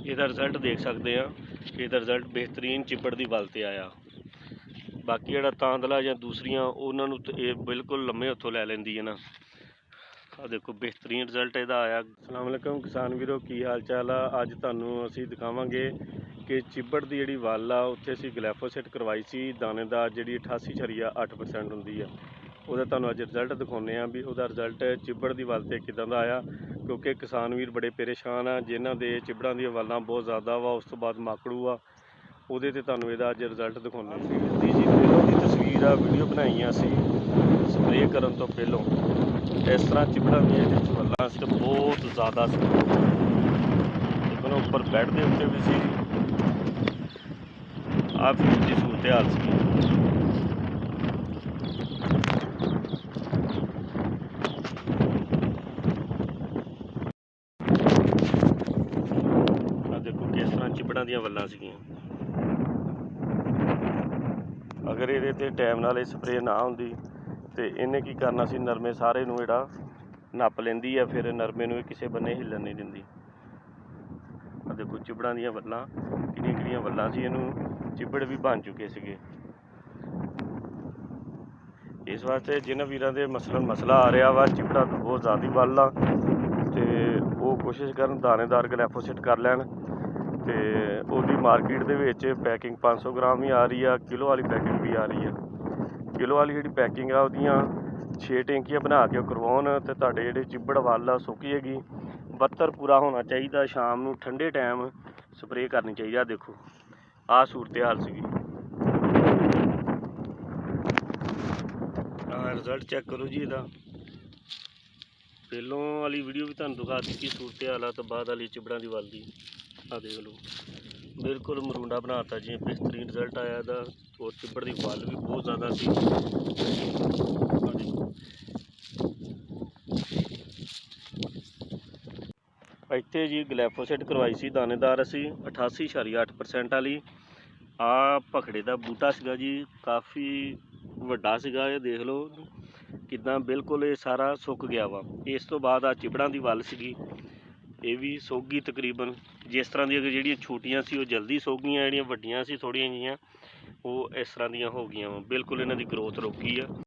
ਇਹਦਾ ਰਿਜ਼ਲਟ ਦੇਖ ਸਕਦੇ ਆ। ਇਹਦਾ ਰਿਜ਼ਲਟ ਬਿਹਤਰੀਨ ਚਿੱਬੜ ਦੀ ਵੱਲ ਤੇ ਆਇਆ। ਬਾਕੀ ਜਿਹੜਾ ਤਾਂਦਲਾ ਜਾਂ ਦੂਸਰੀਆਂ ਉਹਨਾਂ ਨੂੰ ਇਹ ਬਿਲਕੁਲ ਲੰਮੇ ਹੱਥੋਂ ਲੈ ਲੈਂਦੀ ਹੈ ਨਾ। ਆ ਦੇਖੋ ਬਿਹਤਰੀਨ ਰਿਜ਼ਲਟ ਇਹਦਾ ਆਇਆ। ਅਸਲਾਮ ਵਾਲੇਕੁਮ ਕਿਸਾਨ ਵੀਰੋ, ਕੀ ਹਾਲ ਚਾਲ ਆ। ਅੱਜ ਤੁਹਾਨੂੰ ਅਸੀਂ ਦਿਖਾਵਾਂਗੇ ਕਿ ਚਿੱਬੜ ਦੀ ਜਿਹੜੀ ਵੱਲ ਆ ਉੱਥੇ ਅਸੀਂ ਗਲੈਫੋਸੇਟ ਕਰਵਾਈ ਸੀ ਦਾਣੇਦਾਰ, ਜਿਹੜੀ 88.8% ਹੁੰਦੀ ਆ। ਉਹਦਾ ਤੁਹਾਨੂੰ ਅੱਜ ਰਿਜ਼ਲਟ ਦਿਖਾਉਂਦੇ ਆ ਵੀ ਉਹਦਾ ਰਿਜ਼ਲਟ ਚਿੱਬੜ ਦੀ ਵੱਲ 'ਤੇ ਕਿੱਦਾਂ ਦਾ ਆਇਆ, ਕਿਉਂਕਿ ਕਿਸਾਨ ਵੀਰ ਬੜੇ ਪਰੇਸ਼ਾਨ ਆ ਜਿਨ੍ਹਾਂ ਦੇ ਚਿੱਬੜਾਂ ਦੀਆਂ ਵੱਲਾਂ ਬਹੁਤ ਜ਼ਿਆਦਾ ਵਾ, ਉਸ ਤੋਂ ਬਾਅਦ ਮਾਕੜੂ ਆ। ਉਹਦੇ 'ਤੇ ਤੁਹਾਨੂੰ ਇਹਦਾ ਅੱਜ ਰਿਜ਼ਲਟ ਦਿਖਾਉਂਦੇ ਆ। ਫੀਲਡ ਦੀ ਜੀ ਪਹਿਲੋਂ ਦੀ ਤਸਵੀਰ ਆ, ਵੀਡੀਓ ਬਣਾਈਆਂ ਸੀ ਸਪਰੇਅ ਕਰਨ ਤੋਂ ਪਹਿਲੋਂ। ਇਸ ਤਰ੍ਹਾਂ ਚਿੱਬੜਾਂ ਦੀਆਂ ਇਹਦੇ ਵਿੱਚ ਵੱਲਾਂ ਸੀ ਬਹੁਤ ਜ਼ਿਆਦਾ ਸੀ। ਲੇਕਿਨ ਉੱਪਰ ਬੈੱਡ ਦੇ ਉੱਤੇ ਵੀ ਸੀ। ਆਹ ਫੀਲਡ ਦੀ ਸੂਰਤ ਹਾਲ ਸੀ। ਦੇਖੋ ਕਿਸ ਤਰ੍ਹਾਂ ਚਿੱਬੜਾਂ ਦੀਆਂ ਵੱਲਾਂ ਸੀਗੀਆਂ। ਅਗਰ ਇਹਦੇ 'ਤੇ ਟਾਈਮ ਨਾਲ ਇਹ ਸਪਰੇਅ ਨਾ ਹੁੰਦੀ ਤੇ ਇਹਨੇ ਕੀ ਕਰਨਾ ਸੀ, ਨਰਮੇ ਸਾਰੇ ਨੂੰ ਜਿਹੜਾ ਨੱਪ ਲੈਂਦੀ ਆ, ਫਿਰ ਨਰਮੇ ਨੂੰ ਇਹ ਕਿਸੇ ਬੰਨੇ ਹਿੱਲਣ ਨਹੀਂ ਦਿੰਦੀ। ਆ ਦੇਖੋ ਚਿੱਬੜਾਂ ਦੀਆਂ ਵੱਲਾਂ ਕਿਹੜੀਆਂ ਕਿਹੜੀਆਂ ਵੱਲਾਂ ਸੀ, ਇਹਨੂੰ ਚਿੱਬੜ ਵੀ ਬਣ ਚੁੱਕੇ ਸੀਗੇ। ਇਸ ਵਾਸਤੇ ਜਿਨ੍ਹਾਂ ਵੀਰਾਂ ਦੇ ਮਸਲਾ ਆ ਰਿਹਾ ਵਾ ਚਿੱਬੜਾਂ ਤੋਂ ਬਹੁਤ ਜ਼ਿਆਦਾ ਵੱਲ ਆ, ਤੇ ਉਹ ਕੋਸ਼ਿਸ਼ ਕਰਨ ਦਾਣੇਦਾਰ ਗਲੈਫੋਸੇਟ ਕਰ ਲੈਣ। ਤੇ ਉਹਦੀ ਮਾਰਕੀਟ ਦੇ ਵਿੱਚ ਪੈਕਿੰਗ 500 ਗ੍ਰਾਮ ਵੀ ਆ ਰਹੀ ਆ, ਕਿਲੋ ਵਾਲੀ ਪੈਕਿੰਗ ਵੀ ਆ ਰਹੀ ਆ। ਕਿਲੋ ਵਾਲੀ ਜਿਹੜੀ ਪੈਕਿੰਗ ਆ ਉਹਦੀਆਂ 6 ਟੈਂਕੀਆਂ ਬਣਾ ਕੇ ਉਹ ਕਰਵਾਉਣ ਤੇ ਤੁਹਾਡੇ ਜਿਹੜੇ ਚਿੱਬੜ ਵੱਲ ਆ ਸੁੱਕ ਜਾਏਗੀ। ਬੱਤਰ ਪੂਰਾ ਹੋਣਾ ਚਾਹੀਦਾ, ਸ਼ਾਮ ਨੂੰ ਠੰਡੇ ਟਾਈਮ ਸਪਰੇਅ ਕਰਨੀ ਚਾਹੀਦੀ ਆ। ਦੇਖੋ ਆਹ ਸੂਰਤ ਹਾਲ ਸੀਗੀ। ਆਹ ਰਿਜ਼ਲਟ ਚੈੱਕ ਕਰੋ ਜੀ ਇਹਦਾ। ਪਹਿਲੋਂ ਵਾਲੀ ਵੀਡੀਓ ਵੀ ਤੁਹਾਨੂੰ ਦਿਖਾ ਦਿੱਤੀ ਸੂਰਤ ਹਾਲ ਆ, ਤੋਂ ਬਾਅਦ ਵਾਲੀ ਚਿੱਬੜਾਂ ਦੀ ਵੱਲ ਦੀ। ਆਹ ਦੇਖ ਲਓ ਬਿਲਕੁਲ ਮਰੂੰਡਾ ਬਣਾਤਾ ਜੀ। ਬਿਹਤਰੀਨ ਰਿਜ਼ਲਟ ਆਇਆ ਇਹਦਾ, ਔਰ ਚਿੱਬੜ ਦੀ ਵੱਲ ਵੀ ਬਹੁਤ ਜ਼ਿਆਦਾ ਸੀ। ਇੱਥੇ ਜੀ ਗਲੈਫੋਸੇਟ ਕਰਵਾਈ ਸੀ ਦਾਣੇਦਾਰ ਅਸੀਂ 88.8% ਵਾਲੀ। ਆਹ ਭਖੜੇ ਦਾ ਬੂਟਾ ਸੀਗਾ ਜੀ, ਕਾਫੀ ਵੱਡਾ ਸੀਗਾ। ਇਹ ਦੇਖ ਲਓ ਕਿੱਦਾਂ ਬਿਲਕੁਲ ਇਹ ਸਾਰਾ ਸੁੱਕ ਗਿਆ ਵਾ। ਇਸ ਤੋਂ ਬਾਅਦ ਆ ਚਿੱਬੜਾਂ ਦੀ ਵੱਲ ਸੀਗੀ, ਇਹ ਵੀ ਸੁੱਕ ਗਈ ਤਕਰੀਬਨ। ਜਿਸ ਤਰ੍ਹਾਂ ਦੀਆਂ ਜਿਹੜੀਆਂ ਛੋਟੀਆਂ ਸੀ ਉਹ ਜਲਦੀ ਸੁੱਕ ਗਈਆਂ, ਜਿਹੜੀਆਂ ਵੱਡੀਆਂ ਸੀ ਥੋੜ੍ਹੀਆਂ ਜਿਹੀਆਂ ਉਹ ਇਸ ਤਰ੍ਹਾਂ ਦੀਆਂ ਹੋ ਗਈਆਂ ਵਾ। ਬਿਲਕੁਲ ਇਹਨਾਂ ਦੀ ਗਰੋਥ ਰੁਕ ਗਈ ਆ।